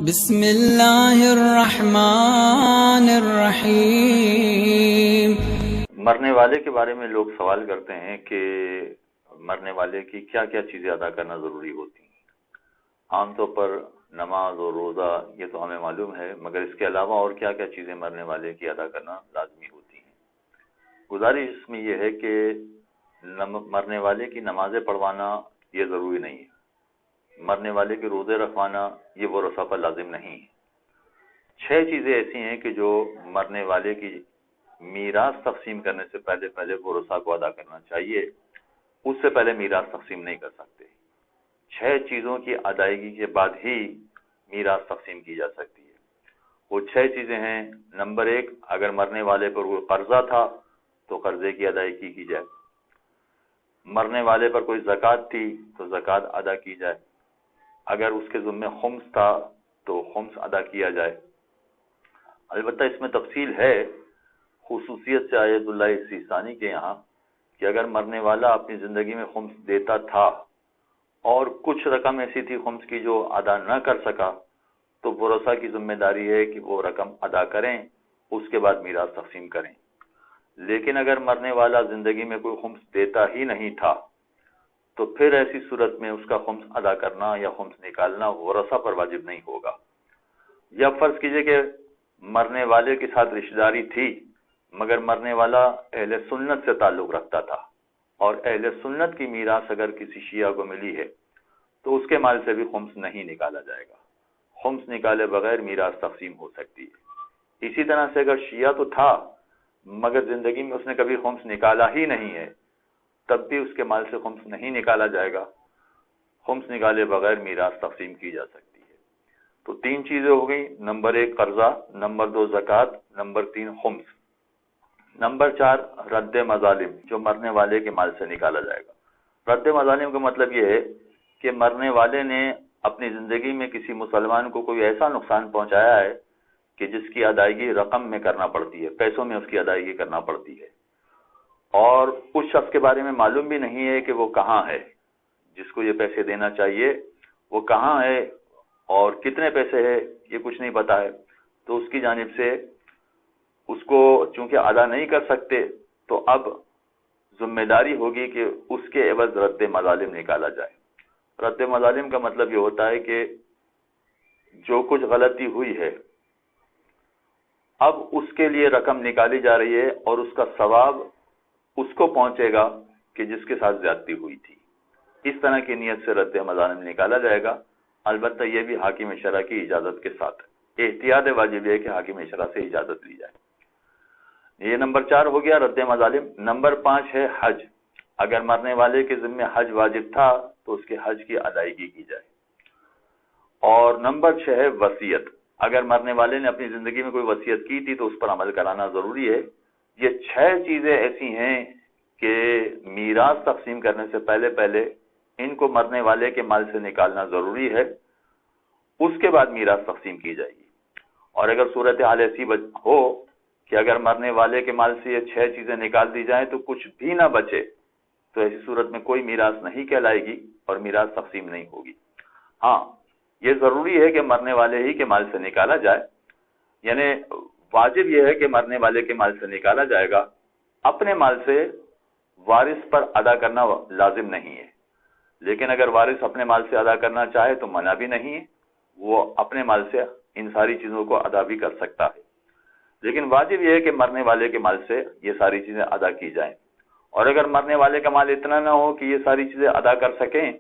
بسم اللہ الرحمن الرحیم۔ مرنے والے کے بارے میں لوگ سوال کرتے ہیں کہ مرنے والے کی کیا کیا چیزیں ادا کرنا ضروری ہوتی ہیں۔ عام طور پر نماز اور روزہ یہ تو ہمیں معلوم ہے، مگر اس کے علاوہ اور کیا کیا چیزیں مرنے والے کی ادا کرنا لازمی ہوتی ہیں۔ گزارش اس میں یہ ہے کہ مرنے والے کی نمازیں پڑھوانا یہ ضروری نہیں ہے، مرنے والے کے روزے رکھوانا یہ ورثہ پر لازم نہیں ہے۔ 6 چیزیں ایسی ہیں کہ جو مرنے والے کی میراث تقسیم کرنے سے پہلے ورثہ کو ادا کرنا چاہیے، اس سے پہلے میراث تقسیم نہیں کر سکتے۔ 6 چیزوں کی ادائیگی کے بعد ہی میراث تقسیم کی جا سکتی ہے۔ وہ 6 چیزیں ہیں: نمبر 1، اگر مرنے والے پر کوئی قرضہ تھا تو قرضے کی ادائیگی کی جائے۔ مرنے والے پر کوئی زکوٰۃ تھی تو زکوٰۃ ادا کی جائے۔ اگر اس کے ذمہ خمس تھا تو خمس ادا کیا جائے۔ البتہ اس میں تفصیل ہے، خصوصیت سے آیت اللہ سیستانی کے یہاں، کہ اگر مرنے والا اپنی زندگی میں خمس دیتا تھا اور کچھ رقم ایسی تھی خمس کی جو ادا نہ کر سکا تو ورثہ کی ذمہ داری ہے کہ وہ رقم ادا کریں، اس کے بعد میراث تقسیم کریں۔ لیکن اگر مرنے والا زندگی میں کوئی خمس دیتا ہی نہیں تھا تو پھر ایسی صورت میں اس کا خمس ادا کرنا یا خمس نکالنا ورثہ پر واجب نہیں ہوگا۔ یا فرض کیجئے کہ مرنے والے کے ساتھ رشتہ داری تھی مگر مرنے والا اہل سنت سے تعلق رکھتا تھا، اور اہل سنت کی میراث اگر کسی شیعہ کو ملی ہے تو اس کے مال سے بھی خمس نہیں نکالا جائے گا۔ خمس نکالے بغیر میراث تقسیم ہو سکتی ہے۔ اسی طرح سے اگر شیعہ تو تھا مگر زندگی میں اس نے کبھی خمس نکالا ہی نہیں ہے، تب بھی اس کے مال سے خمس نہیں نکالا جائے گا۔ خمس نکالے بغیر میراث تقسیم کی جا سکتی ہے۔ تو 3 چیزیں ہو گئیں: نمبر 1 قرضہ، نمبر 2 زکوٰۃ، نمبر 3 خمس۔ نمبر 4 رد مظالم، جو مرنے والے کے مال سے نکالا جائے گا۔ رد مظالم کا مطلب یہ ہے کہ مرنے والے نے اپنی زندگی میں کسی مسلمان کو کوئی ایسا نقصان پہنچایا ہے کہ جس کی ادائیگی رقم میں کرنا پڑتی ہے، پیسوں میں اس کی ادائیگی کرنا پڑتی ہے، اور اس شخص کے بارے میں معلوم بھی نہیں ہے کہ وہ کہاں ہے، جس کو یہ پیسے دینا چاہیے وہ کہاں ہے اور کتنے پیسے ہے یہ کچھ نہیں پتا ہے، تو اس کی جانب سے اس کو چونکہ ادا نہیں کر سکتے تو اب ذمہ داری ہوگی کہ اس کے عوض رد مظالم نکالا جائے۔ رد مظالم کا مطلب یہ ہوتا ہے کہ جو کچھ غلطی ہوئی ہے اب اس کے لیے رقم نکالی جا رہی ہے اور اس کا ثواب اس کو پہنچے گا کہ جس کے ساتھ زیادتی ہوئی تھی۔ اس طرح کی نیت سے رد مظالم نکالا جائے گا، البتہ یہ بھی حاکم شرع کی اجازت کے ساتھ۔ احتیاط واجب ہے کہ حاکم شرع سے اجازت لی جائے۔ یہ نمبر 4 ہو گیا رد مظالم۔ نمبر 5 ہے حج۔ اگر مرنے والے کے ذمہ حج واجب تھا تو اس کے حج کی ادائیگی کی جائے۔ اور نمبر 6 ہے وصیت۔ اگر مرنے والے نے اپنی زندگی میں کوئی وصیت کی تھی تو اس پر عمل کرانا ضروری ہے۔ یہ 6 چیزیں ایسی ہیں کہ میراث تقسیم کرنے سے پہلے ان کو مرنے والے کے مال سے نکالنا ضروری ہے، اس کے بعد میراث تقسیم کی جائے گی۔ اور اگر صورتحال ایسی ہو کہ اگر مرنے والے کے مال سے یہ 6 چیزیں نکال دی جائیں تو کچھ بھی نہ بچے تو ایسی صورت میں کوئی میراث نہیں کہلائے گی اور میراث تقسیم نہیں ہوگی۔ ہاں، یہ ضروری ہے کہ مرنے والے ہی کے مال سے نکالا جائے، یعنی واجب یہ ہے کہ مرنے والے کے مال سے نکالا جائے گا، اپنے مال سے وارث پر ادا کرنا لازم نہیں ہے۔ لیکن اگر وارث اپنے مال سے ادا کرنا چاہے تو منع بھی نہیں ہے، وہ اپنے مال سے ان ساری چیزوں کو ادا بھی کر سکتا ہے۔ لیکن واجب یہ ہے کہ مرنے والے کے مال سے یہ ساری چیزیں ادا کی جائیں، اور اگر مرنے والے کا مال اتنا نہ ہو کہ یہ ساری چیزیں ادا کر سکیں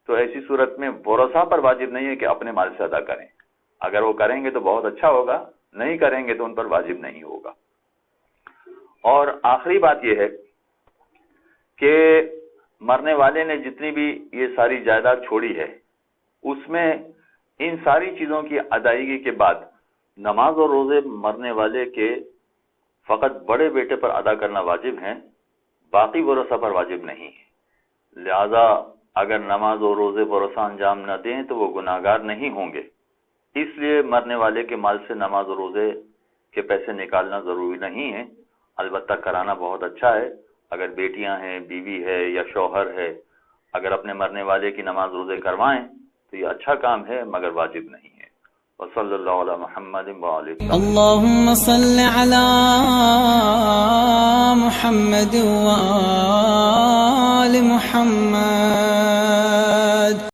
تو ایسی صورت میں ورثہ پر واجب نہیں ہے کہ اپنے مال سے ادا کریں۔ اگر وہ کریں گے تو بہت اچھا ہوگا، نہیں کریں گے تو ان پر واجب نہیں ہوگا۔ اور آخری بات یہ ہے کہ مرنے والے نے جتنی بھی یہ ساری جائیداد چھوڑی ہے اس میں ان ساری چیزوں کی ادائیگی کے بعد نماز اور روزے مرنے والے کے فقط بڑے بیٹے پر ادا کرنا واجب ہیں، باقی ورثہ پر واجب نہیں ہے۔ لہذا اگر نماز اور روزے ورثہ انجام نہ دیں تو وہ گناہگار نہیں ہوں گے۔ اس لیے مرنے والے کے مال سے نماز اور روزے کے پیسے نکالنا ضروری نہیں ہے، البتہ کرانا بہت اچھا ہے۔ اگر بیٹیاں ہیں، بیوی ہے یا شوہر ہے، اگر اپنے مرنے والے کی نماز روزے کروائیں تو یہ اچھا کام ہے مگر واجب نہیں ہے۔ وصلی اللہ علی محمد وآلہ اللهم صل على محمد وآل محمد